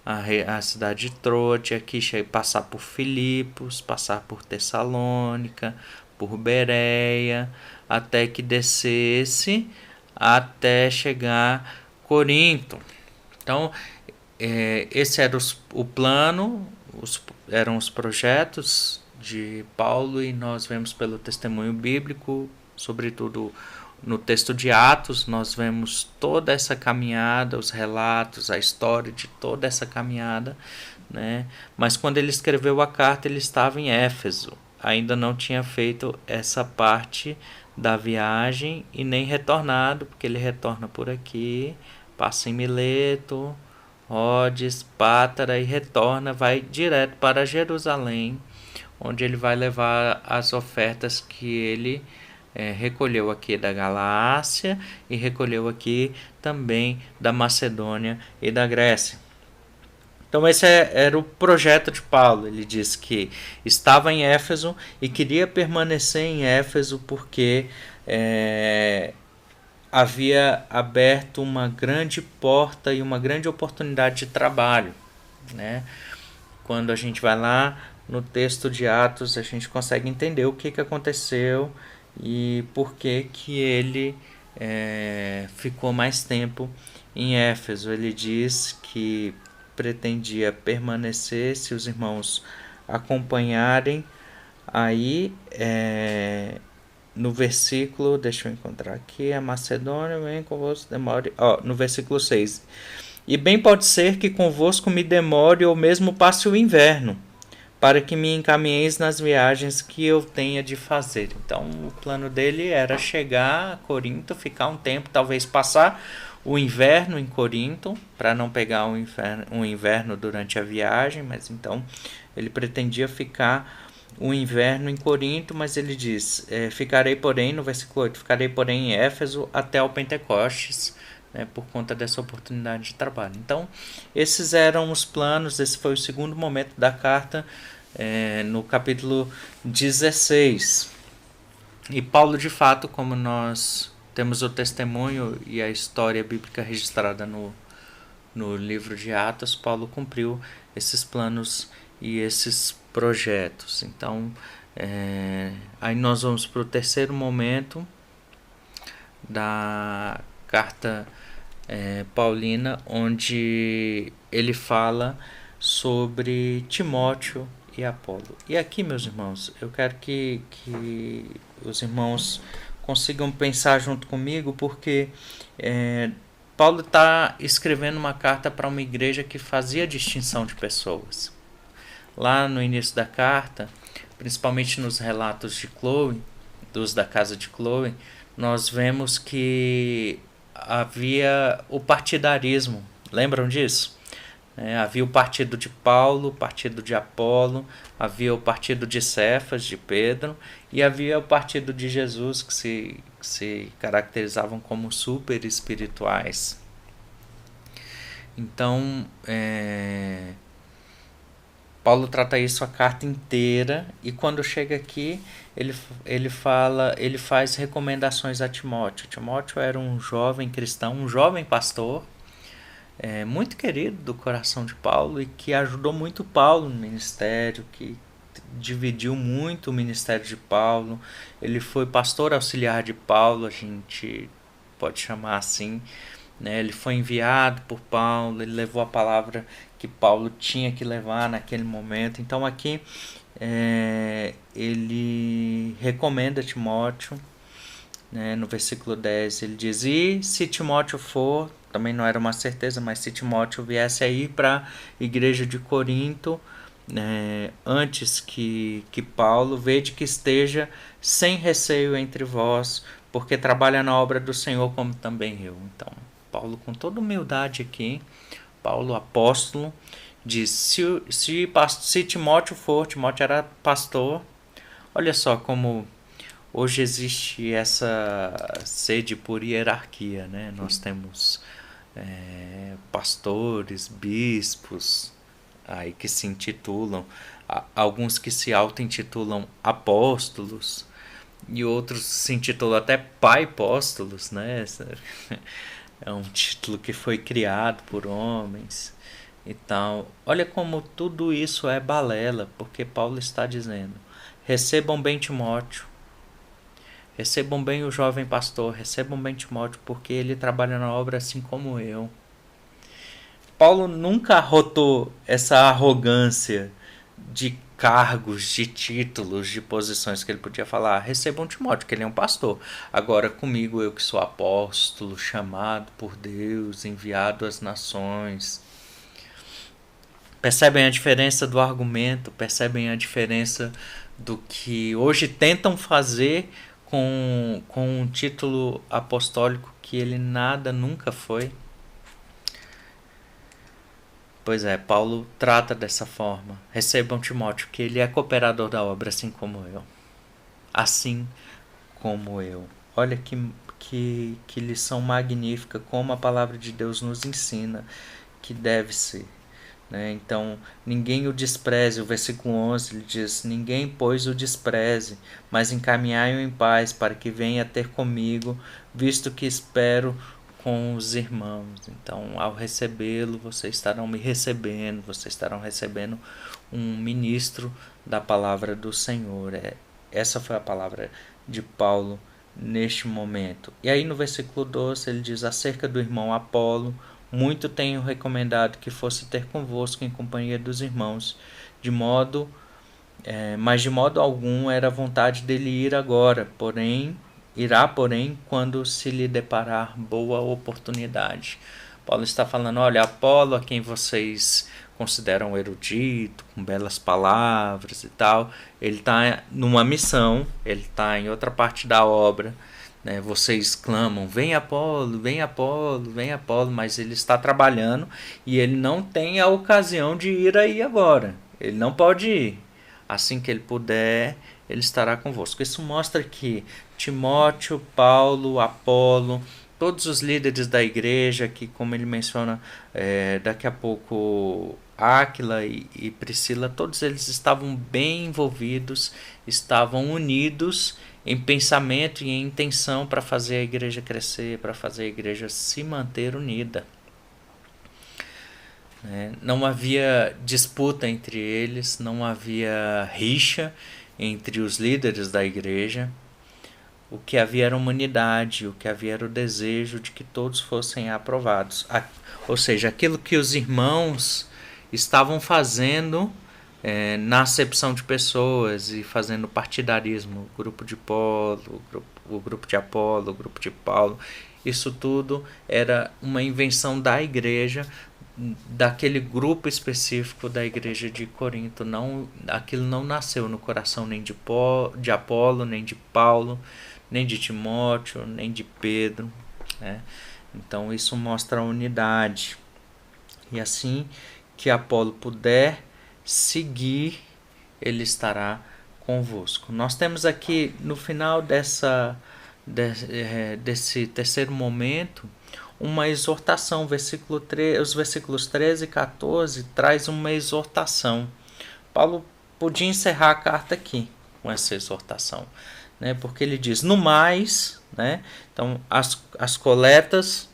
a cidade de Troade, aqui passar por Filipos, passar por Tessalônica, por Bereia, até que descesse até chegar Corinto. Então, esse era o plano, eram os projetos de Paulo, e nós vemos pelo testemunho bíblico, sobretudo no texto de Atos, nós vemos toda essa caminhada, os relatos, a história de toda essa caminhada, né? Mas quando ele escreveu a carta, ele estava em Éfeso, ainda não tinha feito essa parte da viagem e nem retornado, porque ele retorna por aqui, passa em Mileto, Rhodes, Pátara e retorna, vai direto para Jerusalém, onde ele vai levar as ofertas que ele recolheu aqui da Galácia e recolheu aqui também da Macedônia e da Grécia. Então esse era o projeto de Paulo. Ele diz que estava em Éfeso e queria permanecer em Éfeso porque havia aberto uma grande porta e uma grande oportunidade de trabalho, né? Quando a gente vai lá no texto de Atos, a gente consegue entender o que aconteceu e por que ele ficou mais tempo em Éfeso. Ele diz que pretendia permanecer, se os irmãos acompanharem aí no versículo, deixa eu encontrar aqui, a Macedônia vem convosco, demore, no versículo 6. E bem pode ser que convosco me demore ou mesmo passe o inverno, para que me encaminheis nas viagens que eu tenha de fazer. Então o plano dele era chegar a Corinto, ficar um tempo, talvez passar o inverno em Corinto, para não pegar um inverno durante a viagem, mas então ele pretendia ficar o inverno em Corinto, mas ele diz, ficarei porém, no versículo 8, ficarei porém em Éfeso até o Pentecostes, né, por conta dessa oportunidade de trabalho. Então, esses eram os planos. Esse foi o segundo momento da carta, no capítulo 16. E Paulo, de fato, como nós temos o testemunho e a história bíblica registrada no livro de Atos, Paulo cumpriu esses planos e esses projetos. Então, aí nós vamos para o terceiro momento da carta paulina, onde ele fala sobre Timóteo e Apolo. E aqui, meus irmãos, eu quero que os irmãos consigam pensar junto comigo, porque Paulo está escrevendo uma carta para uma igreja que fazia distinção de pessoas. Lá no início da carta, principalmente nos relatos de Chloe, dos da casa de Chloe, nós vemos que havia o partidarismo. Lembram disso? Havia o partido de Paulo, o partido de Apolo, havia o partido de Cefas, de Pedro, e havia o partido de Jesus, que se caracterizavam como super espirituais. Então, Paulo trata isso a carta inteira, e quando chega aqui, ele faz recomendações a Timóteo. Timóteo era um jovem cristão, um jovem pastor, muito querido do coração de Paulo e que ajudou muito Paulo no ministério, que dividiu muito o ministério de Paulo. Ele foi pastor auxiliar de Paulo, a gente pode chamar assim, né? Ele foi enviado por Paulo, ele levou a palavra que Paulo tinha que levar naquele momento. Então aqui ele recomenda Timóteo, né? No versículo 10 ele diz: e se Timóteo for, também não era uma certeza, mas se Timóteo viesse aí para a igreja de Corinto, antes que Paulo, vede que esteja sem receio entre vós, porque trabalha na obra do Senhor como também eu. Então, Paulo, com toda humildade aqui, Paulo apóstolo, diz: se Timóteo for, Timóteo era pastor. Olha só como hoje existe essa sede por hierarquia, né? Nós temos pastores, bispos, aí que se intitulam, alguns que se auto-intitulam apóstolos, e outros se intitulam até pai-apóstolos, né? É um título que foi criado por homens e tal. Olha como tudo isso é balela, porque Paulo está dizendo: recebam bem Timóteo, recebam bem o jovem pastor, recebam bem Timóteo, porque ele trabalha na obra assim como eu. Paulo nunca arrotou essa arrogância de cargos, de títulos, de posições que ele podia falar. Recebam Timóteo, que ele é um pastor. Agora comigo, eu que sou apóstolo, chamado por Deus, enviado às nações. Percebem a diferença do argumento, percebem a diferença do que hoje tentam fazer com um título apostólico que ele nada nunca foi. Pois é, Paulo trata dessa forma. Recebam Timóteo, que ele é cooperador da obra, assim como eu. Assim como eu. Olha que lição magnífica, como a palavra de Deus nos ensina que deve ser. Né? Então, ninguém o despreze. O versículo 11 ele diz: ninguém, pois, o despreze, mas encaminhai-o em paz, para que venha ter comigo, visto que espero com os irmãos. Então, ao recebê-lo, vocês estarão me recebendo, vocês estarão recebendo um ministro da palavra do Senhor. Essa foi a palavra de Paulo neste momento. E aí no versículo 12 ele diz: acerca do irmão Apolo, muito tenho recomendado que fosse ter convosco em companhia dos irmãos, mas de modo algum era vontade dele ir agora, irá, porém, quando se lhe deparar boa oportunidade. Paulo está falando: olha, Apolo, a quem vocês consideram erudito, com belas palavras e tal, ele está numa missão, ele está em outra parte da obra, né? Vocês clamam: vem Apolo, vem Apolo, vem Apolo, mas ele está trabalhando e ele não tem a ocasião de ir aí agora, ele não pode ir. Assim que ele puder, ele estará convosco. Isso mostra que Timóteo, Paulo, Apolo, todos os líderes da igreja, que como ele menciona daqui a pouco, Áquila e Priscila, todos eles estavam bem envolvidos, estavam unidos em pensamento e em intenção para fazer a igreja crescer, para fazer a igreja se manter unida. Não havia disputa entre eles, não havia rixa entre os líderes da igreja. O que havia era humanidade, o que havia era o desejo de que todos fossem aprovados. Ou seja, aquilo que os irmãos estavam fazendo na acepção de pessoas e fazendo partidarismo, o grupo de Apolo, o grupo de Apolo, o grupo de Paulo, isso tudo era uma invenção da igreja, daquele grupo específico da igreja de Corinto. Aquilo não nasceu no coração nem de Apolo, nem de Paulo, nem de Timóteo, nem de Pedro. Né? Então isso mostra a unidade. E assim que Apolo puder seguir, ele estará convosco. Nós temos aqui no final desse terceiro momento uma exortação. Os versículos 13 e 14 traz uma exortação. Paulo podia encerrar a carta aqui com essa exortação, né? Porque ele diz, no mais, né? Então as coletas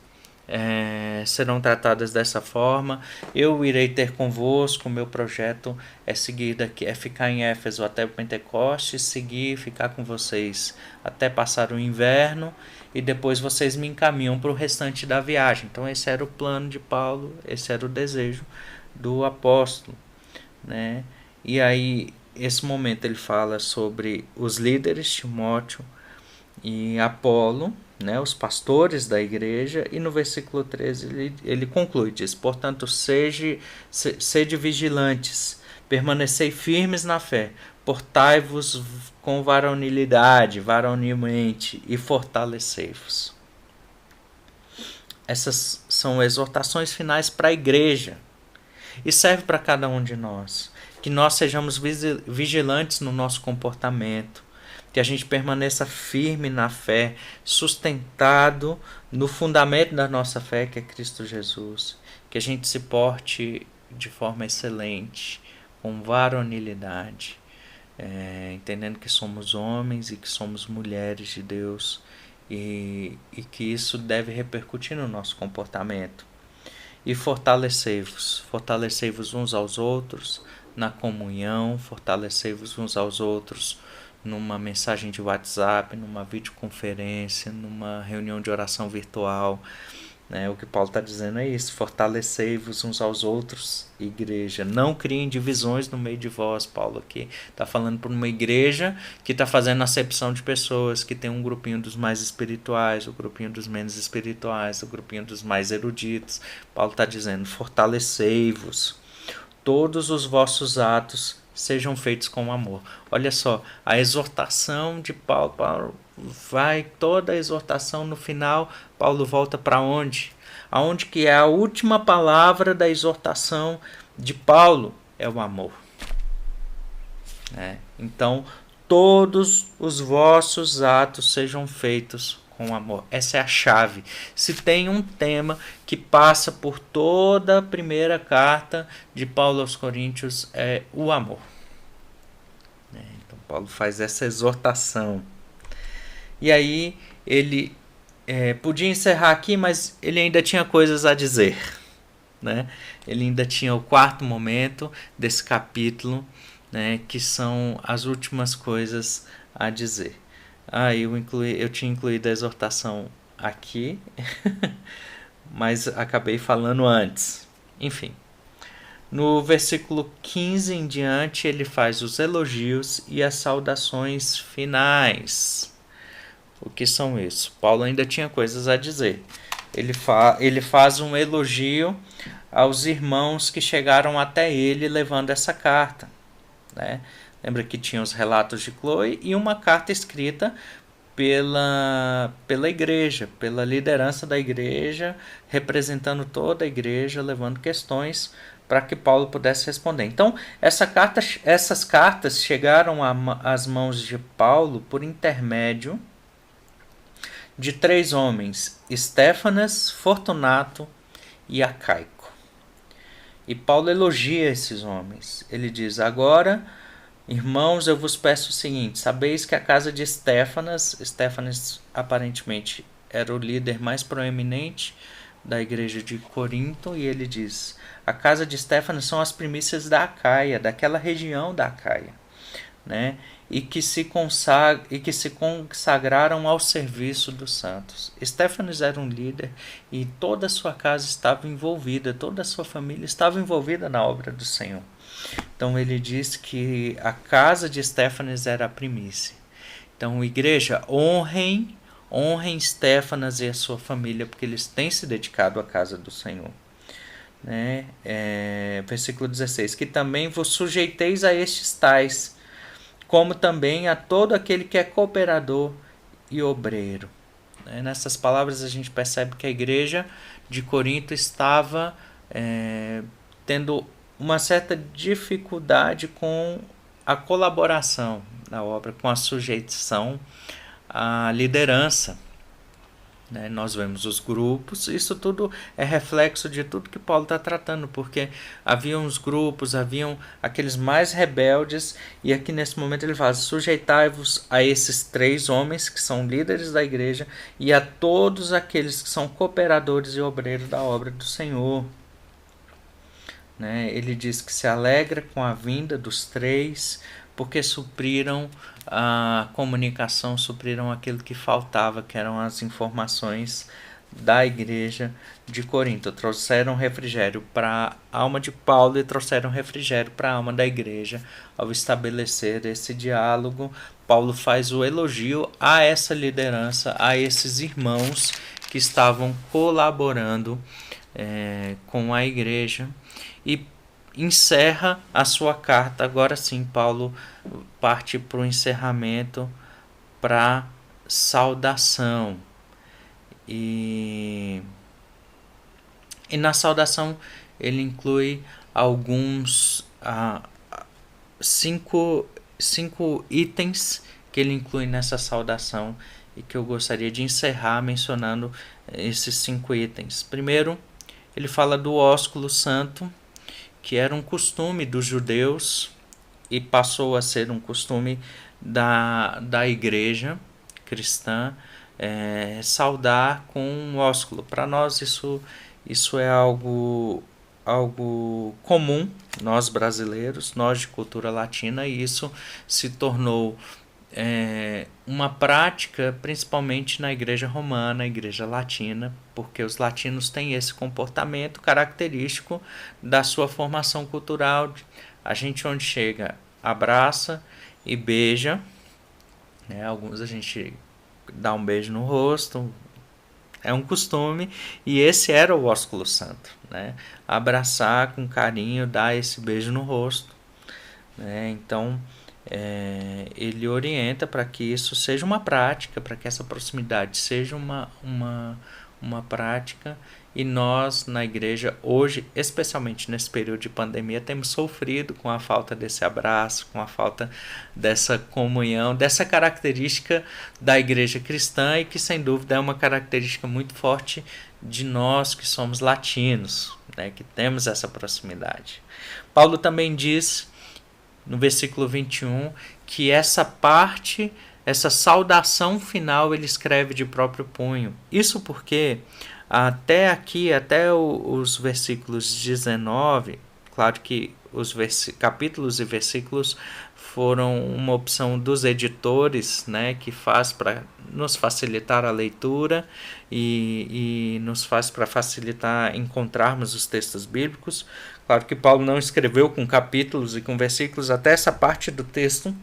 serão tratadas dessa forma. Eu irei ter convosco. O meu projeto é seguir daqui, é ficar em Éfeso até o Pentecostes, seguir, ficar com vocês até passar o inverno, e depois vocês me encaminham para o restante da viagem. Então esse era o plano de Paulo, esse era o desejo do apóstolo, né? E aí esse momento ele fala sobre os líderes, Timóteo e Apolo, né, os pastores da igreja, e no versículo 13 ele conclui, diz, portanto, sede vigilantes, permanecei firmes na fé, portai-vos com varonilmente, e fortalecei-vos. Essas são exortações finais para a igreja, e serve para cada um de nós, que nós sejamos vigilantes no nosso comportamento, que a gente permaneça firme na fé, sustentado no fundamento da nossa fé, que é Cristo Jesus, que a gente se porte de forma excelente, com varonilidade, entendendo que somos homens e que somos mulheres de Deus, e que isso deve repercutir no nosso comportamento. E fortalecei-vos uns aos outros na comunhão, fortalecei-vos uns aos outros numa mensagem de WhatsApp, numa videoconferência, numa reunião de oração virtual. O que Paulo está dizendo é isso, fortalecei-vos uns aos outros, igreja. Não criem divisões no meio de vós. Paulo aqui está falando para uma igreja que está fazendo acepção de pessoas, que tem um grupinho dos mais espirituais, o grupinho dos menos espirituais, o grupinho dos mais eruditos. Paulo está dizendo, fortalecei-vos. Todos os vossos atos sejam feitos com amor. Olha só, a exortação de Paulo vai, toda a exortação no final, Paulo volta para onde? Aonde que é a última palavra da exortação de Paulo? É o amor. Então, todos os vossos atos sejam feitos com amor. Essa é a chave. Se tem um tema que passa por toda a primeira carta de Paulo aos Coríntios, é o amor. Então Paulo faz essa exortação. E aí ele podia encerrar aqui, mas ele ainda tinha coisas a dizer, né? Ele ainda tinha o quarto momento desse capítulo, né, que são as últimas coisas a dizer. Eu tinha incluído a exortação aqui, mas acabei falando antes. Enfim, no versículo 15 em diante, ele faz os elogios e as saudações finais. O que são isso? Paulo ainda tinha coisas a dizer. Ele faz um elogio aos irmãos que chegaram até ele levando essa carta, né? Lembra que tinha os relatos de Chloe e uma carta escrita pela igreja, pela liderança da igreja, representando toda a igreja, levando questões para que Paulo pudesse responder. Então, essas cartas chegaram às mãos de Paulo por intermédio de 3 homens, Estéfanas, Fortunato e Acaico. E Paulo elogia esses homens. Ele diz, agora, irmãos, eu vos peço o seguinte, sabeis que a casa de Estéfanas aparentemente era o líder mais proeminente da igreja de Corinto, e ele diz, a casa de Estéfanas são as primícias da Acaia, daquela região da Acaia, né? E que se consagraram ao serviço dos santos. Estéfanas era um líder e toda a sua casa estava envolvida, toda a sua família estava envolvida na obra do Senhor. Então ele diz que a casa de Estéfanas era a primícia. Então, igreja, honrem Estéfanas e a sua família, porque eles têm se dedicado à casa do Senhor. Versículo 16, que também vos sujeiteis a estes tais, como também a todo aquele que é cooperador e obreiro. Nessas palavras a gente percebe que a igreja de Corinto estava tendo uma certa dificuldade com a colaboração na obra, com a sujeição à liderança. né? Nós vemos os grupos, isso tudo é reflexo de tudo que Paulo está tratando, porque haviam os grupos, haviam aqueles mais rebeldes, e aqui nesse momento ele fala: sujeitai-vos a esses 3 homens que são líderes da igreja e a todos aqueles que são cooperadores e obreiros da obra do Senhor. Né? Ele diz que se alegra com a vinda dos 3, porque supriram a comunicação, supriram aquilo que faltava, que eram as informações da igreja de Corinto. Trouxeram refrigério para a alma de Paulo e trouxeram refrigério para a alma da igreja. Ao estabelecer esse diálogo, Paulo faz o elogio a essa liderança, a esses irmãos que estavam colaborando com a igreja, e encerra a sua carta. Agora sim, Paulo parte para o encerramento, para saudação. E na saudação ele inclui alguns 5 itens que ele inclui nessa saudação, e que eu gostaria de encerrar mencionando esses 5 itens. Primeiro, ele fala do ósculo santo, que era um costume dos judeus e passou a ser um costume da igreja cristã, saudar com um ósculo. Para nós isso é algo comum, nós brasileiros, nós de cultura latina, e isso se tornou uma prática principalmente na igreja romana, igreja latina, porque os latinos têm esse comportamento característico da sua formação cultural. A gente, onde chega, abraça e beija, né? Alguns a gente dá um beijo no rosto, é um costume, e esse era o ósculo santo, né? Abraçar com carinho, dar esse beijo no rosto, né? Então ele orienta para que isso seja uma prática, para que essa proximidade seja uma prática. E nós, na igreja, hoje, especialmente nesse período de pandemia, temos sofrido com a falta desse abraço, com a falta dessa comunhão, dessa característica da igreja cristã, e que, sem dúvida, é uma característica muito forte de nós que somos latinos, né, que temos essa proximidade. Paulo também diz, no versículo 21, que essa parte, essa saudação final, ele escreve de próprio punho. Isso porque até aqui, até os versículos 19, claro que os capítulos e versículos foram uma opção dos editores, né, que faz para nos facilitar a leitura e nos faz para facilitar encontrarmos os textos bíblicos. Claro que Paulo não escreveu com capítulos e com versículos até essa parte do texto.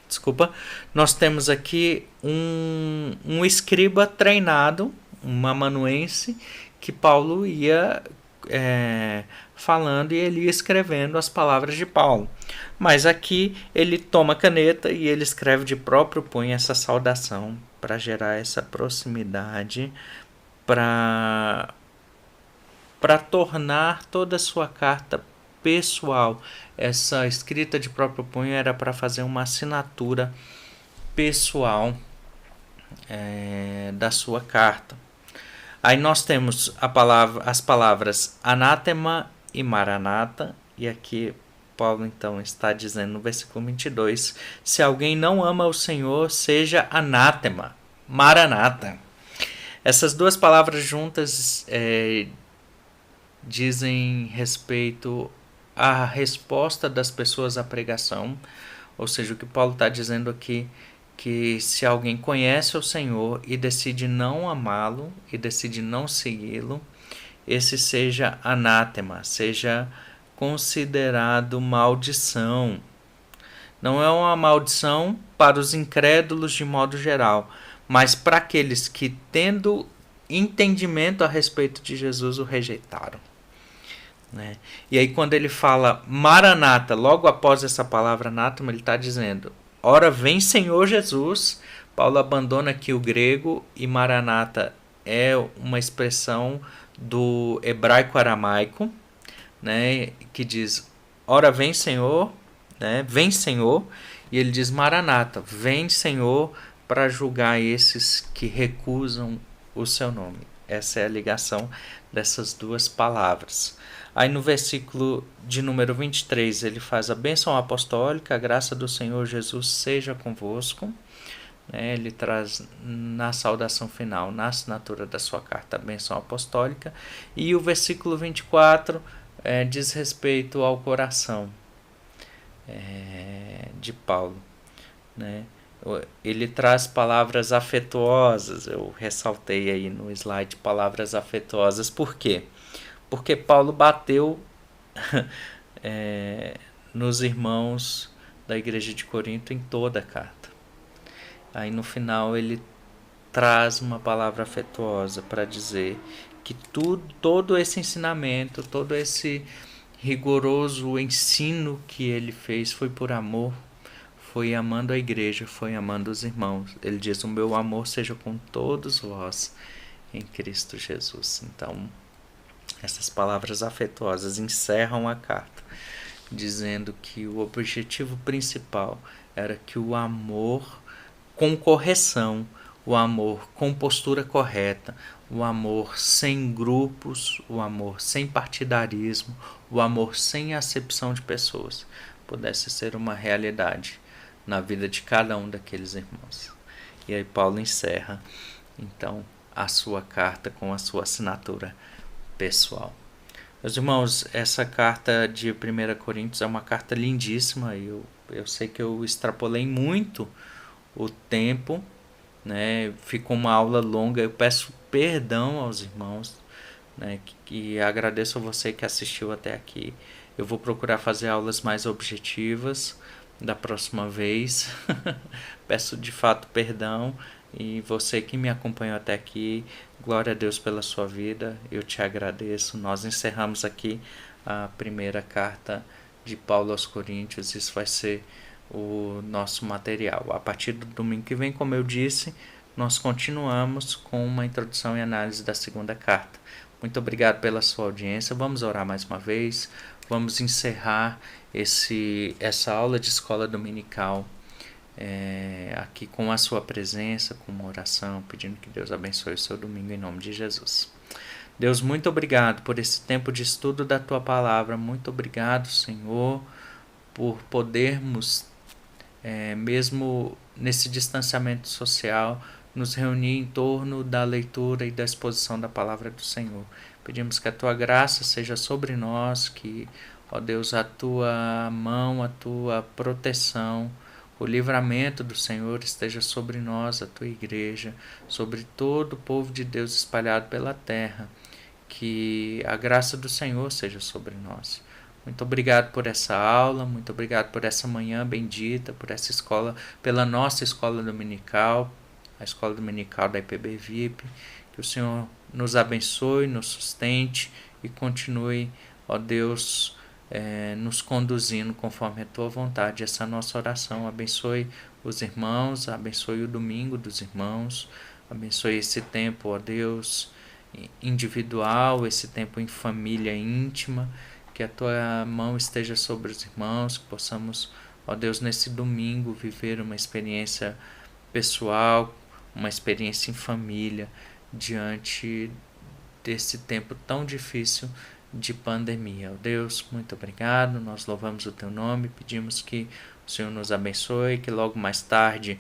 Desculpa. Nós temos aqui um escriba treinado, um amanuense, que Paulo ia falando e ele ia escrevendo as palavras de Paulo. Mas aqui ele toma caneta e ele escreve de próprio punho essa saudação, para gerar essa proximidade, para tornar toda a sua carta pessoal. Essa escrita de próprio punho era para fazer uma assinatura pessoal da sua carta. Aí nós temos as palavras anátema e maranata, e aqui Paulo então está dizendo no versículo 22, se alguém não ama o Senhor, seja anátema, maranata. Essas duas palavras juntas dizem respeito à resposta das pessoas à pregação, ou seja, o que Paulo está dizendo aqui, que se alguém conhece o Senhor e decide não amá-lo e decide não segui-lo, esse seja anátema, seja considerado maldição. Não é uma maldição para os incrédulos de modo geral, mas para aqueles que, tendo entendimento a respeito de Jesus, o rejeitaram. Né? E aí quando ele fala maranata, logo após essa palavra anátema, ele está dizendo, ora vem Senhor Jesus. Paulo abandona aqui o grego, e maranata é uma expressão do hebraico-aramaico, né, que diz, ora vem Senhor, né, vem Senhor, e ele diz maranata, vem Senhor, para julgar esses que recusam o seu nome. Essa é a ligação dessas duas palavras. Aí no versículo de número 23, ele faz a bênção apostólica, a graça do Senhor Jesus seja convosco. Ele traz na saudação final, na assinatura da sua carta, a bênção apostólica. E o versículo 24 diz respeito ao coração de Paulo. Ele traz palavras afetuosas, eu ressaltei aí no slide palavras afetuosas. Por quê? Porque Paulo bateu nos irmãos da igreja de Corinto em toda a carta. Aí no final ele traz uma palavra afetuosa para dizer que todo esse ensinamento, todo esse rigoroso ensino que ele fez foi por amor, foi amando a igreja, foi amando os irmãos. Ele diz: o meu amor seja com todos vós em Cristo Jesus. Então, essas palavras afetuosas encerram a carta, dizendo que o objetivo principal era que o amor com correção, o amor com postura correta, o amor sem grupos, o amor sem partidarismo, o amor sem acepção de pessoas, pudesse ser uma realidade na vida de cada um daqueles irmãos. E aí Paulo encerra, então, a sua carta com a sua assinatura pessoal. Meus irmãos, essa carta de 1 Coríntios é uma carta lindíssima. Eu sei que eu extrapolei muito o tempo, ficou uma aula longa. Eu peço perdão aos irmãos, que agradeço a você que assistiu até aqui. Eu vou procurar fazer aulas mais objetivas da próxima vez. Peço de fato perdão. E você que me acompanhou até aqui, glória a Deus pela sua vida, eu te agradeço. Nós encerramos aqui a primeira carta de Paulo aos Coríntios. Isso vai ser o nosso material. A partir do domingo que vem, como eu disse, nós continuamos com uma introdução e análise da segunda carta. Muito obrigado pela sua audiência. Vamos orar mais uma vez. Vamos encerrar essa aula de escola dominical aqui com a sua presença, com uma oração, pedindo que Deus abençoe o seu domingo em nome de Jesus. Deus, muito obrigado por esse tempo de estudo da Tua Palavra. Muito obrigado, Senhor, por podermos, mesmo nesse distanciamento social, nos reunir em torno da leitura e da exposição da Palavra do Senhor. Pedimos que a Tua graça seja sobre nós, que, ó Deus, a Tua mão, a Tua proteção, o livramento do Senhor esteja sobre nós, a Tua igreja, sobre todo o povo de Deus espalhado pela terra. Que a graça do Senhor seja sobre nós. Muito obrigado por essa aula, muito obrigado por essa manhã bendita, por essa escola, pela nossa escola dominical, a escola dominical da IPB VIP. Que o Senhor nos abençoe, nos sustente e continue, ó Deus, nos conduzindo conforme a Tua vontade. Essa é a nossa oração. Abençoe os irmãos, abençoe o domingo dos irmãos, abençoe esse tempo, ó Deus, individual, esse tempo em família íntima. Que a Tua mão esteja sobre os irmãos, que possamos, ó Deus, nesse domingo viver uma experiência pessoal, uma experiência em família, diante desse tempo tão difícil de pandemia. Ó Deus, muito obrigado, nós louvamos o Teu nome, pedimos que o Senhor nos abençoe, que logo mais tarde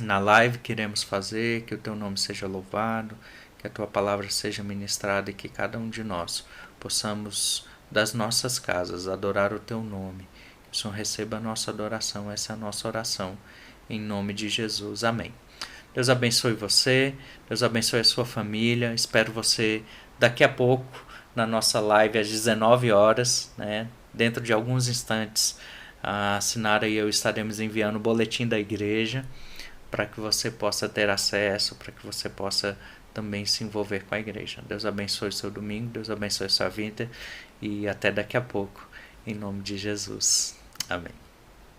na live que iremos fazer, que o Teu nome seja louvado, que a Tua palavra seja ministrada e que cada um de nós possamos, das nossas casas, adorar o Teu nome. Que o Senhor receba a nossa adoração, essa é a nossa oração, em nome de Jesus. Amém. Deus abençoe você, Deus abençoe a sua família. Espero você daqui a pouco na nossa live às 19 horas, dentro de alguns instantes. A Sinara e eu estaremos enviando o boletim da igreja para que você possa ter acesso, para que você possa também se envolver com a igreja. Deus abençoe o seu domingo, Deus abençoe a sua vida e até daqui a pouco, em nome de Jesus. Amém.